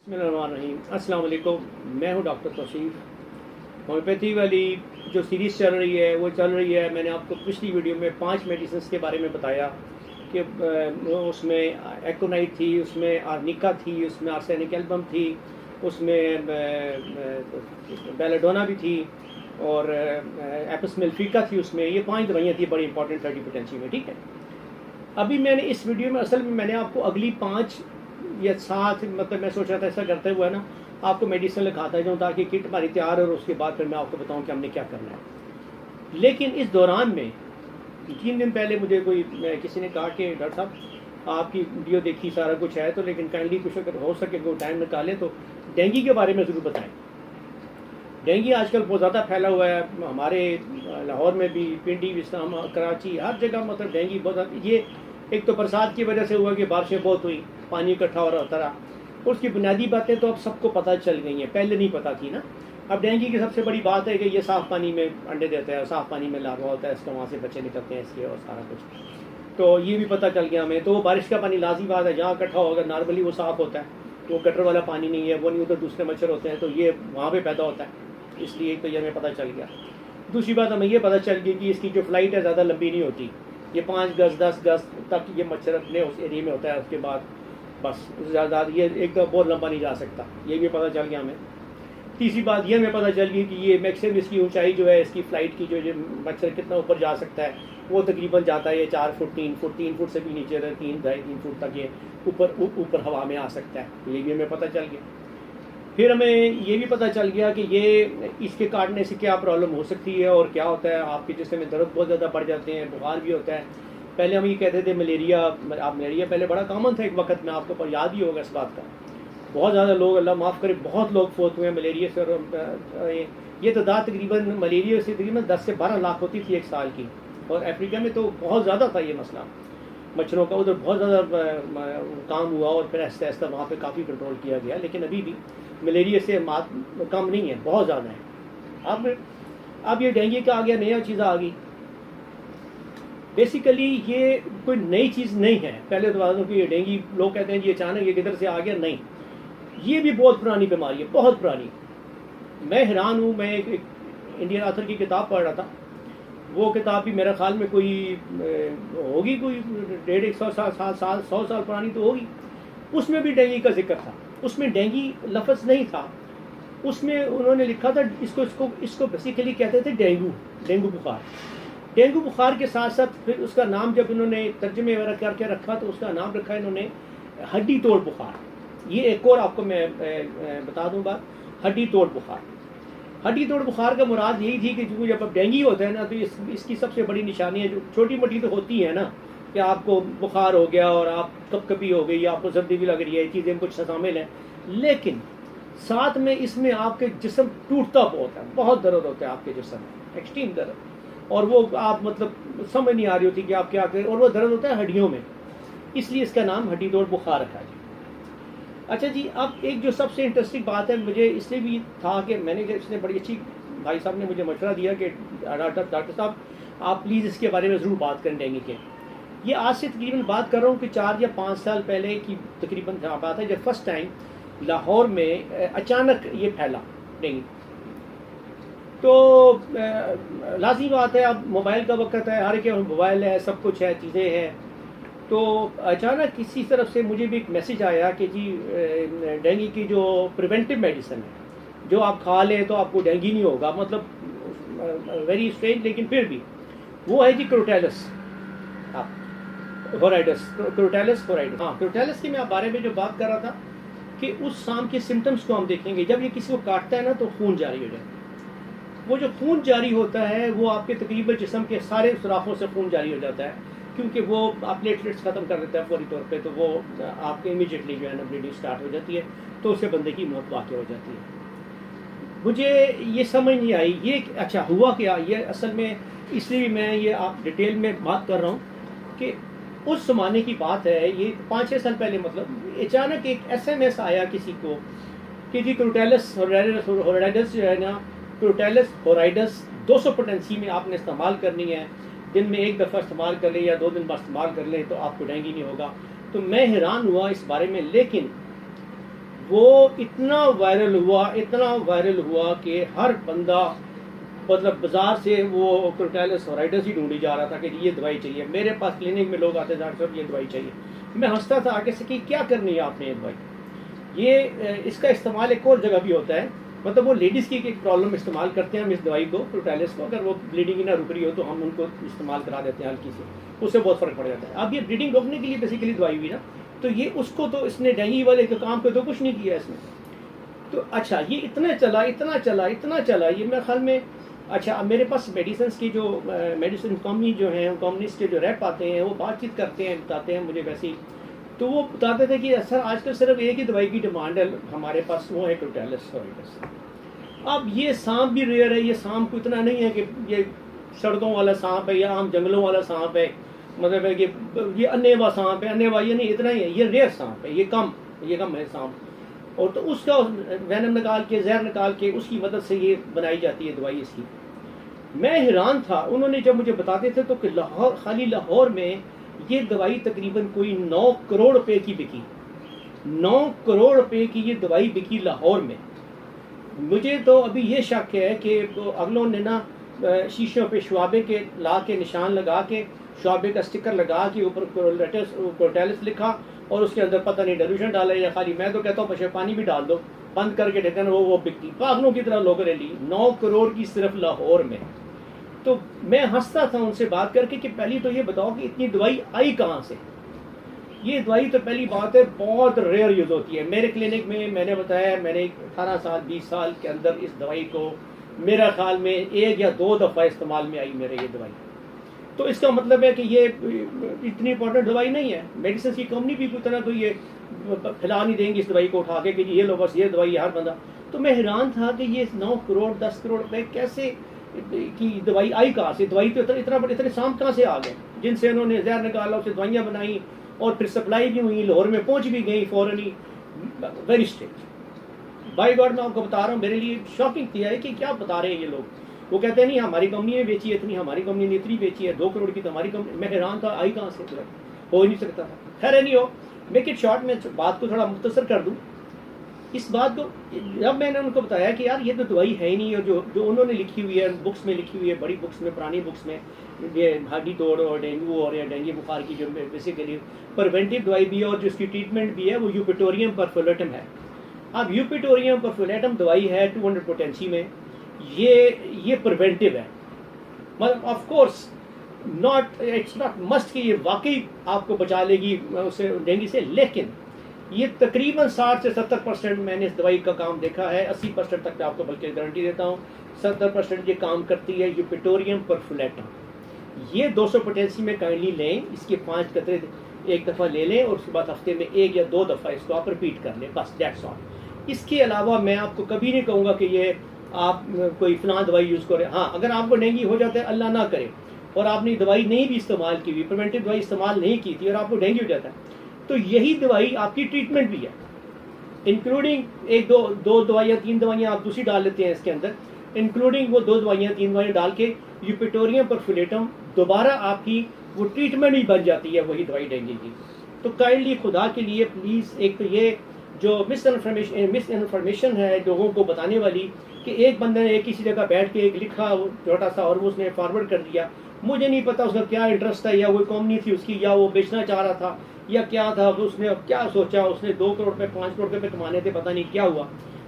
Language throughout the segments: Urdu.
بسم اللہ الرحمن الرحیم۔ السلام علیکم، میں ہوں ڈاکٹر توصیف۔ ہومیوپیتھی والی جو سیریز چل رہی ہے وہ چل رہی ہے۔ میں نے آپ کو پچھلی ویڈیو میں 5 میڈیسنس کے بارے میں بتایا کہ اس میں ایکونائٹ تھی، اس میں آرنیکا تھی، اس میں آرسینک ایلبم تھی، اس میں بیلاڈونا بھی تھی اور ایپس ملفیکا تھی۔ اس میں یہ 5 دوائیاں تھیں بڑی امپورٹنٹ ہیپیٹائٹس میں، ٹھیک ہے۔ ابھی میں نے اس ویڈیو میں اصل میں نے آپ کو اگلی 5 یا 7 مطلب میں سوچ رہا تھا ایسا کرتے ہوئے نا آپ کو میڈیسن لکھاتا جاؤں تاکہ کٹ ہماری تیار اور اس کے بعد پھر میں آپ کو بتاؤں کہ ہم نے کیا کرنا ہے۔ لیکن اس دوران میں 3 دن پہلے مجھے کسی نے کہا کہ ڈاکٹر صاحب آپ کی ویڈیو دیکھی سارا کچھ ہے تو لیکن کائنڈلی کچھ اگر ہو سکے کوئی ٹائم نکالیں تو ڈینگی کے بارے میں ضرور بتائیں۔ ڈینگی آج کل بہت زیادہ پھیلا ہوا ہے، ہمارے لاہور میں بھی، پنڈی، اسلام، کراچی، ہر جگہ مطلب ڈینگی بہت زیادہ۔ یہ ایک تو برسات کی وجہ سے ہوا کہ بارشیں بہت ہوئی، پانی اکٹھا ہو رہا رہا، اس کی بنیادی باتیں تو اب سب کو پتہ چل گئی ہیں، پہلے نہیں پتہ تھی نا۔ اب ڈینگی کی سب سے بڑی بات ہے کہ یہ صاف پانی میں انڈے دیتا ہے، صاف پانی میں لاروا ہوتا ہے، اس کا وہاں سے بچے نکلتے ہیں اس کے اور سارا کچھ، تو یہ بھی پتہ چل گیا ہمیں۔ تو وہ بارش کا پانی لازمی بات ہے جہاں اکٹھا ہوگا، نارملی وہ صاف ہوتا ہے، وہ گٹر والا پانی نہیں ہے، وہ نہیں، ادھر دوسرے مچھر ہوتے ہیں تو یہ وہاں پہ پیدا ہوتا ہے، اس لیے تو یہ ہمیں پتہ چل گیا۔ دوسری بات ہمیں یہ پتہ چل گئی کہ اس کی جو فلائٹ ہے زیادہ لمبی نہیں ہوتی، یہ 5 گز 10 گز تک یہ مچھر اپنے اس ایریے میں ہوتا ہے، اس کے بعد بس زیادہ یہ ایک دم بہت لمبا نہیں جا سکتا، یہ بھی پتہ چل گیا ہمیں۔ تیسری بات یہ ہمیں پتہ چل گئی کہ یہ میکسیمم اس کی اونچائی جو ہے اس کی فلائٹ کی جو مچھر کتنا اوپر جا سکتا ہے وہ تقریباً جاتا ہے یہ 4 فٹ 3 فٹ 3 فٹ سے بھی نیچے 3.5 فٹ تک یہ اوپر ہوا میں آ سکتا ہے، یہ بھی ہمیں پتہ چل گیا۔ پھر ہمیں یہ بھی پتہ چل گیا کہ یہ اس کے کاٹنے سے کیا پرابلم ہو سکتی ہے اور کیا ہوتا ہے، آپ کے جسم میں درد بہت زیادہ بڑھ جاتے ہیں، بخار بھی ہوتا ہے۔ پہلے ہم یہ کہتے تھے ملیریا پہلے بڑا کامن تھا ایک وقت میں، آپ کو پر یاد ہی ہوگا اس بات کا، بہت زیادہ لوگ، اللہ معاف کرے، بہت لوگ فوت ہوئے ہیں ملیریا سے، اور یہ تعداد تقریباً ملیریا سے تقریباً 10 سے 12 لاکھ ہوتی تھی ایک سال کی، اور افریقہ میں تو بہت زیادہ تھا یہ مسئلہ مچھروں کا، ادھر بہت زیادہ کام ہوا اور پھر آہستہ آہستہ وہاں پہ کافی کنٹرول کیا گیا، لیکن ابھی بھی ملیریا سے کم نہیں ہے، بہت زیادہ ہے۔ اب یہ ڈینگی کا آ گیا، نیا چیز آ گئی۔ بیسیکلی یہ کوئی نئی چیز نہیں ہے، پہلے تو بات کہ یہ ڈینگی لوگ کہتے ہیں جی اچانک یہ کدھر سے آ گیا، نہیں، یہ بھی بہت پرانی بیماری ہے، بہت پرانی۔ میں حیران ہوں، میں ایک انڈین آتھر کی کتاب پڑھ رہا تھا، وہ کتاب بھی میرا خیال میں کوئی ہوگی کوئی 150 سال پرانی تو ہوگی، اس میں بھی ڈینگی کا ذکر تھا، اس میں ڈینگی لفظ نہیں تھا، اس میں انہوں نے لکھا تھا اس کو بیسیکلی کہتے تھے ڈینگو بخار۔ ڈینگو بخار کے ساتھ ساتھ پھر اس کا نام جب انہوں نے ترجمے وغیرہ کر کے رکھا تو اس کا نام رکھا انہوں نے ہڈی توڑ بخار۔ یہ ایک اور آپ کو میں بتا دوں بات، ہڈی توڑ بخار۔ ہڈی توڑ بخار کا مراد یہی تھی کہ جب اب ڈینگی ہوتا ہے نا تو اس کی سب سے بڑی نشانی ہے، جو چھوٹی موٹی تو ہوتی ہے نا کہ آپ کو بخار ہو گیا اور آپ کپ کپی ہو گئی یا آپ کو سردی بھی لگ رہی ہے، یہ چیزیں کچھ شامل ہیں، لیکن ساتھ میں اس میں آپ کے جسم ٹوٹتا بہت ہے، بہت درد ہوتا ہے آپ کے جسم میں، ایکسٹریم درد، اور وہ آپ مطلب سمجھ نہیں آ رہی ہوتی کہ آپ کیا کریں، اور وہ درد ہوتا ہے ہڈیوں میں، اس لیے اس کا نام ہڈی توڑ بخار رکھا جی۔ اچھا جی، اب ایک جو سب سے انٹرسٹنگ بات ہے، مجھے اس لیے بھی تھا کہ میں نے اس نے بڑی اچھی بھائی صاحب نے مجھے مشورہ دیا کہ ڈاکٹر صاحب آپ پلیز اس کے بارے میں ضرور بات کریں ڈینگی کے۔ یہ آج سے تقریباً بات کر رہا ہوں کہ 4 یا 5 سال پہلے کی تقریباً بات ہے، جب فرسٹ ٹائم لاہور میں اچانک یہ پھیلا ڈینگی۔ تو لازمی بات ہے، اب موبائل کا وقت ہے، ہر ایک موبائل ہے، سب کچھ ہے، چیزیں ہیں، تو اچانک کسی طرف سے مجھے بھی ایک میسیج آیا کہ جی ڈینگی کی جو پریونٹیو میڈیسن ہے جو آپ کھا لیں تو آپ کو ڈینگی نہیں ہوگا، مطلب ویری اسٹرینج، لیکن پھر بھی وہ ہے جی کروٹیلس ہورائیڈس، کروٹیلس ہورائیڈس۔ ہاں، کروٹیلس کی میں بارے میں جو بات کر رہا تھا کہ اس سام کے سمٹمز کو ہم دیکھیں گے، جب یہ کسی کو کاٹتا ہے نا تو خون جاری ہو جاتا ہے، وہ جو خون جاری ہوتا ہے وہ آپ کے تقریباً جسم کے سارے سوراخوں سے خون جاری ہو جاتا ہے، کیونکہ وہ آپ پلیٹلیٹس ختم کر دیتا ہے فوری طور پہ، تو وہ آپ کے امیجیٹلی جو ہے نا بلیڈنگ سٹارٹ ہو جاتی ہے، تو اس سے بندے کی موت واقع ہو جاتی ہے۔ مجھے یہ سمجھ نہیں آئی یہ اچھا ہوا کیا، یہ اصل میں اس لیے میں یہ آپ ڈیٹیل میں بات کر رہا ہوں کہ اس زمانے کی بات ہے، یہ 5-6 سال پہلے، مطلب اچانک ایک SMS آیا کسی کو کہ جی کروٹیلس ہورائیڈس جو ہے نا، کروٹیلس ہورائیڈس 200 پوٹنسی میں آپ نے استعمال کرنی ہے، دن میں 1 دفعہ استعمال کر لیں یا 2 دن بعد استعمال کر لیں تو آپ کو ڈینگی نہیں ہوگا۔ تو میں حیران ہوا اس بارے میں، لیکن وہ اتنا وائرل ہوا کہ ہر بندہ مطلب بازار سے وہ کروٹیلس ہورائیڈس ہی ڈھونڈی جا رہا تھا کہ یہ دوائی چاہیے. میرے پاس کلینک میں لوگ آتے تھے ڈاکٹر صاحب یہ دوائی چاہیے. میں ہنستا تھا آگے سے کہ کیا کرنی ہے آپ نے یہ دوائی. یہ اس کا استعمال ایک اور جگہ بھی ہوتا ہے, مطلب وہ لیڈیز کی ایک پرابلم استعمال کرتے ہیں ہم اس دوائی کو کروٹیلس کو, اگر وہ بلیڈنگ نہ رک رہی ہو تو ہم ان کو استعمال کرا دیتے ہیں ہلکی سے, اس سے بہت فرق پڑ جاتا ہے. اب یہ بلیڈنگ روکنے کے لیے بیسیکلی دوائی ہوئی نا, تو یہ اس کو تو اس نے ڈینگی والے کے کام کو تو کچھ نہیں کیا اس نے. تو اچھا یہ اتنا چلا یہ میرے خیال میں. اچھا اب میرے پاس میڈیسنس کی جو میڈیسن کمپنی جو ہیں کمپنیز کے جو ریپ آتے ہیں وہ بات چیت کرتے ہیں, بتاتے ہیں مجھے ویسے ہی, تو وہ بتاتے تھے کہ سر آج کل صرف ایک ہی دوائی کی ڈیمانڈ ہے ہمارے پاس, وہ ہے کروٹیلس ہورائیڈس. اب یہ سانپ بھی ریئر ہے, یہ سانپ کو اتنا نہیں ہے کہ یہ سڑکوں والا سانپ ہے یا عام جنگلوں والا سانپ ہے, مطلب ہے کہ یہ انیوا سانپ ہے, انیوا یہ نہیں اتنا ہی ہے, یہ ریئر سانپ ہے, یہ کم ہے سانپ. اور تو اس کا وینم نکال کے زہر نکال کے اس کی مدد سے یہ بنائی جاتی ہے دوائی اس کی. میں حیران تھا, انہوں نے جب مجھے بتاتے تھے تو کہ خالی لاہور میں یہ دوائی تقریباً کوئی 9 کروڑ روپے کی بکی, 9 کروڑ روپے کی یہ دوائی بکی لاہور میں. مجھے تو ابھی یہ شک ہے کہ اگلوں نے نا شیشوں پہ شعابے کے لا کے نشان لگا کے شعابے کا اسٹکر لگا کے اوپر کروٹیلس لکھا اور اس کے اندر پتہ نہیں ڈیلوشن ڈالا یا خالی, میں تو کہتا ہوں پشے پانی بھی ڈال دو, بند کر کے ڈھکن وہ بکتی پاگلوں کی طرح لوگوں نے لی 9 کروڑ کی صرف لاہور میں. تو میں ہنستا تھا ان سے بات کر کے کہ پہلی تو یہ بتاؤ کہ اتنی دوائی آئی کہاں سے. یہ دوائی تو پہلی بات ہے بہت ریئر یوز ہوتی ہے. میرے کلینک میں نے بتایا میں نے 18 سال 20 سال کے اندر اس دوائی کو میرا خیال میں 1 یا 2 دفعہ استعمال میں آئی میرے یہ دوائی. تو اس کا مطلب ہے کہ یہ اتنی امپورٹنٹ دوائی نہیں ہے. میڈیسنس کی کمپنی بھی کوئی طرح کوئی یہ پھیلا نہیں دیں گی اس دوائی کو اٹھا کے کہ یہ لو بس یہ دوائی ہر بندہ. تو میں حیران تھا کہ یہ 9 کروڑ 10 کروڑ روپے کیسے کی دوائی آئی کہاں سے. دوائی تو اتنے سانپ کہاں سے آ گئے جن سے انہوں نے زہر نکالا, اسے دوائیاں بنائیں اور پھر سپلائی بھی ہوئی, لاہور میں پہنچ بھی گئی فوراً ہی. ویری اسٹرینج بائی گاڈ, میں آپ کو بتا رہا ہوں, میرے لیے شاکنگ تھا ہے کہ کیا بتا رہے ہیں یہ لوگ. وہ کہتے ہیں نہیں ہماری کمپنی نے بیچی ہے اتنی, ہماری کمپنی نے اتنی بیچی ہے 2 کروڑ کی تو ہماری کمپنی. میں حیران تھا آئی کہاں سے, ہو ہی نہیں سکتا تھا. خیر نہیں ہو, میک اٹ شارٹ, میں بات کو تھوڑا مختصر کر دوں. اس بات کو جب میں نے ان کو بتایا کہ یار یہ تو دوائی ہے ہی نہیں, اور جو انہوں نے لکھی ہوئی ہے بکس میں لکھی ہوئی ہے, بڑی بکس میں پرانی بکس میں, یہ ہڈی توڑ اور ڈینگو اور یا ڈینگی بخار کی جو بیسیکلی پریونٹیو دوائی بھی ہے اور جو اس کی ٹریٹمنٹ بھی ہے وہ یوپیٹوریم پرفولیٹم ہے. اب یوپیٹوریم پرفولیٹم دوائی ہے 200 پوٹینسی میں, یہ پریونٹیو ہے. مطلب of course it's not must کہ یہ واقعی آپ کو بچا لے گی اسے ڈینگی سے, لیکن یہ تقریباً 60 سے 70% میں نے اس دوائی کا کام دیکھا ہے, 80% تک آپ کو بلکہ گارنٹی دیتا ہوں 70% یہ کام کرتی ہے یوپیٹوریم پرفولیٹم. یہ 200 پوٹینسی میں کائنڈلی لیں, اس کے 5 قطرے ایک دفعہ لے لیں اور اس کے بعد ہفتے میں 1 یا 2 دفعہ اس کو آپ ریپیٹ کر لیں, بس دیٹس آل. اس کے علاوہ میں آپ کو کبھی نہیں کہوں گا کہ یہ آپ کوئی فلاں دوائی یوز کریں. ہاں اگر آپ کو ڈینگی ہو جاتا ہے, اللہ نہ کرے, اور آپ نے دوائی نہیں بھی استعمال کی ہوئی, پریونٹیو دوائی استعمال نہیں کی تھی اور آپ کو ڈینگی ہو جاتا ہے, تو یہی دوائی آپ کی ٹریٹمنٹ بھی ہے, انکلوڈنگ 1 2 دوائیاں 3 دوائیاں آپ دوسری ڈال لیتے ہیں اس کے اندر, انکلوڈنگ وہ 2 دوائیاں 3 دوائیاں ڈال کے یوپیٹوریم پرفولیٹم دوبارہ آپ کی وہ ٹریٹمنٹ ہی بن جاتی ہے وہی دوائی ڈینگی کی. تو کائنڈلی خدا کے لیے پلیز, ایک تو یہ جو مس انفارمیشن ہے لوگوں کو بتانے والی کہ ایک بندے نے کسی جگہ بیٹھ کے ایک لکھا چھوٹا سا اور وہ اس نے فارورڈ کر دیا, مجھے نہیں پتا اس کا کیا انٹرسٹ تھا, یا وہ کمپنی تھی اس کی, یا وہ بیچنا چاہ رہا تھا, یا کیا تھا, اس نے کیا سوچا, اس نے 2 کروڑ روپے 5 کروڑ روپے کمانے تھے, پتہ نہیں کیا ہوا,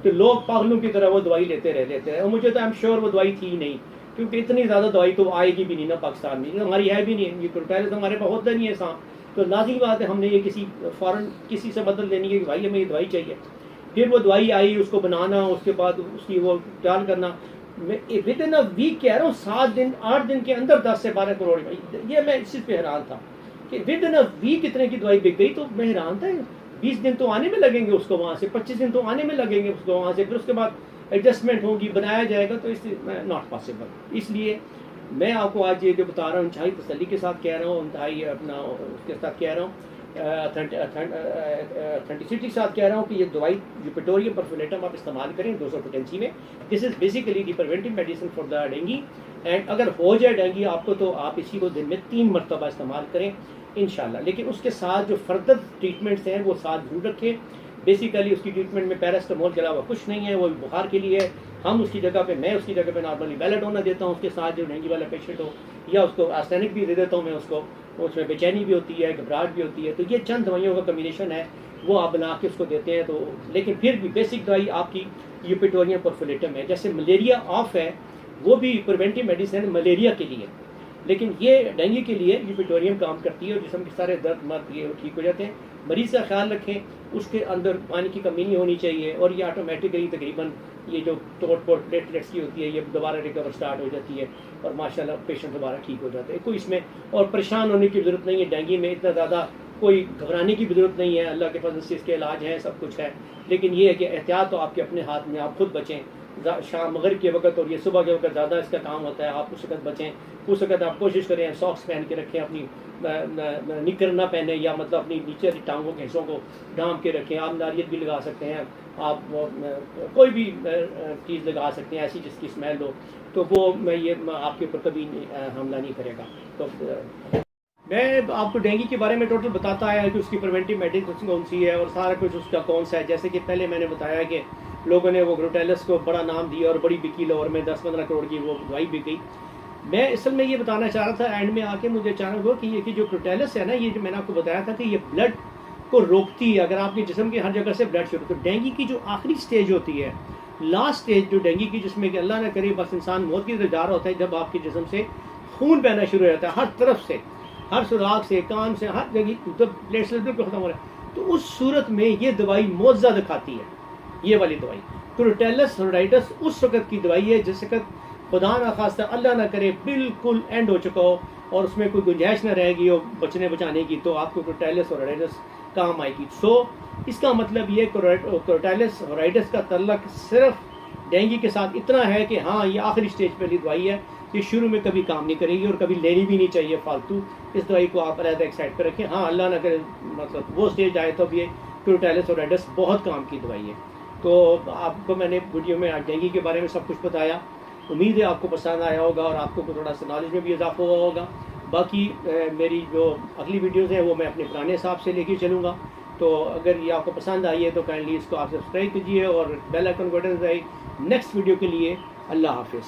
کہ لوگ پاگلوں کی طرح وہ دوائی لیتے رہتے ہیں. اور مجھے تو آئی ایم شیور وہ دوائی تھی ہی نہیں, کیونکہ اتنی زیادہ دوائی تو آئے گی بھی نہیں نا پاکستان میں, ہماری ہے بھی نہیں, یہ کروٹیلس ہمارے پاس ہوتا نہیں ہے سانپ. تو لازمی بات ہے ہم نے یہ کسی فوراً کسی سے مدد لینی ہے کہ بھائی ہمیں یہ دوائی چاہیے. پھر وہ دوائی آئی, اس کو بنانا, اس کے بعد اس کی وہ ڈال کرنا, میں ود ان اے ویک کہہ رہا ہوں 7 دن 8 دن کے اندر 10 سے 12 کروڑ. یہ میں اس چیز پہ حیران تھا کہ ود ان اے ویک اتنے کی دوائی بک گئی. تو میں حیران تھا, 20 دن تو آنے میں لگیں گے اس کو وہاں سے, 25 دن تو آنے میں لگیں گے اس کو وہاں سے, پھر اس کے بعد ایڈجسٹمنٹ ہوگی, بنایا جائے گا, تو اس ناٹ پاسبل. اس لیے میں آپ کو آج یہ جو بتا رہا ہوں انتہائی تسلی کے ساتھ کہہ رہا ہوں, انتہائی اپنا اس کے ساتھ کہہ رہا ہوں, اتھینٹسٹی کے ساتھ کہہ رہا ہوں کہ یہ دوائی یوپیٹوریم پرفولیٹم آپ استعمال کریں 200 پوٹینسی میں. This is basically the preventive medicine for the dengue, and اگر ہو جائے ڈینگی آپ کو تو آپ اسی کو دن میں 3 مرتبہ استعمال کریں انشاءاللہ. لیکن اس کے ساتھ جو فردر ٹریٹمنٹس ہیں وہ ساتھ ضرور رکھیں. بیسیکلی اس کی ٹریٹمنٹ میں پیراسٹامول کے علاوہ کچھ نہیں ہے، وہ بخار کے لیے ہم اس کی جگہ پہ میں اس کی جگہ پہ نارملی بیلاڈونا دیتا ہوں اس کے ساتھ جو ڈینگی والا پیشنٹ ہو، یا اس کو آرسینک بھی دے دیتا ہوں میں اس کو، اس میں بے چینی بھی ہوتی ہے، گھبراہٹ بھی ہوتی ہے، تو یہ چند دوائیوں کا کمبینیشن ہے وہ آپ بنا کے اس کو دیتے ہیں. تو لیکن پھر بھی بیسک دوائی آپ کی یوپیٹوریم پرفولیٹم ہے. جیسے ملیریا آف ہے وہ بھی پریونٹیو میڈیسن ملیریا کے لیے، لیکن یہ ڈینگی کے لیے یوپیٹوریم کام کرتی ہے اور جسم کے سارے درد مرد یہ ٹھیک ہو جاتے ہیں. مریض کا خیال رکھیں، اس کے اندر پانی کی کمی نہیں ہونی چاہیے، اور یہ آٹومیٹکلی تقریباً یہ جو توڑ پھوڑ پلیٹلیٹس کی ہوتی ہے یہ دوبارہ ریکور سٹارٹ ہو جاتی ہے اور ماشاءاللہ پیشنٹ دوبارہ ٹھیک ہو جاتا ہے. کوئی اس میں اور پریشان ہونے کی ضرورت نہیں ہے. ڈینگی میں اتنا زیادہ کوئی گھبرانے کی بھی ضرورت نہیں ہے، اللہ کے فضل سے اس کے علاج ہیں، سب کچھ ہے. لیکن یہ ہے کہ احتیاط تو آپ کے اپنے ہاتھ میں، آپ خود بچیں. شام مغرب کے وقت اور یہ صبح کے وقت زیادہ اس کا کام ہوتا ہے، آپ اس وقت بچیں. اس وقت آپ کوشش کریں ساکس پہن کے رکھیں، اپنی نکر نہ پہنیں، یا مطلب اپنی نیچے ٹانگوں کے حصوں کو ڈھانپ کے رکھیں. آپ ناریت بھی لگا سکتے ہیں، آپ کوئی بھی چیز لگا سکتے ہیں ایسی جس کی اسمیل ہو، تو وہ یہ آپ کے اوپر کبھی حملہ نہیں کرے گا. تو میں آپ کو ڈینگی کے بارے میں ٹوٹل بتاتا آیا کہ اس کی پریونٹیو میڈیسن کون سی ہے اور سارا کچھ اس کا کون سا ہے. جیسے کہ پہلے میں نے بتایا کہ لوگوں نے وہ گروٹیلس کو بڑا نام دیا اور بڑی بکی، لاہور میں 10-15 کروڑ کی وہ دوائی بک گئی. میں اصل میں یہ بتانا چاہ رہا تھا اینڈ میں آ کے مجھے اچانک ہوا کہ یہ جو گروٹیلس ہے نا، یہ جو میں نے آپ کو بتایا تھا کہ یہ بلڈ کو روکتی ہے اگر آپ کے جسم کے ہر جگہ سے بلڈ شروع. تو ڈینگی کی جو آخری سٹیج ہوتی ہے، لاسٹ سٹیج جو ڈینگی کی، جس میں کہ اللہ نہ کرے بس انسان موت کی طرف جا رہا ہوتا ہے، جب آپ کے جسم سے خون بہنا شروع ہو جاتا ہے ہر طرف سے، ہر سوراخ سے، کان سے، ہر جگہ پلیٹلیٹس بالکل ختم ہو رہا ہے. تو اس صورت میں یہ دوائی معجزہ دکھاتی ہے. یہ والی دوائی گروٹیلس ہیپاٹائٹس اس وقت کی دوائی ہے جس وقت خدا نہ خواستہ اللہ نہ کرے بالکل اینڈ ہو چکا ہو اور اس میں کوئی گنجائش نہ رہے گی ہو بچنے بچانے کی، تو آپ کو گروٹیلس ہیپاٹائٹس کام آئے گی. سو اس کا مطلب یہ گروٹیلس ہیپاٹائٹس کا تعلق صرف ڈینگی کے ساتھ اتنا ہے کہ ہاں یہ آخری سٹیج پہ لی دوائی ہے، یہ شروع میں کبھی کام نہیں کرے گی اور کبھی لینی بھی نہیں چاہیے فالتو. اس دوائی کو آپ علیحدہ ایک سائڈ پہ رکھیں. ہاں اللہ نہ کرے مطلب وہ سٹیج آئے تو یہ گروٹیلس ہیپاٹائٹس بہت کام کی دوائی ہے. تو آپ کو میں نے ویڈیو میں ڈینگی کے بارے میں سب کچھ بتایا. امید ہے آپ کو پسند آیا ہوگا اور آپ کو تھوڑا سا نالج میں بھی اضافہ ہوا ہوگا. باقی میری جو اگلی ویڈیوز ہیں وہ میں اپنے پرانے حساب سے لے کے چلوں گا. تو اگر یہ آپ کو پسند آئی ہے تو کائنڈلی اس کو آپ سبسکرائب کیجیے اور بیل آئکن کو بٹن دبائیں نیکسٹ ویڈیو کے لیے. اللہ حافظ.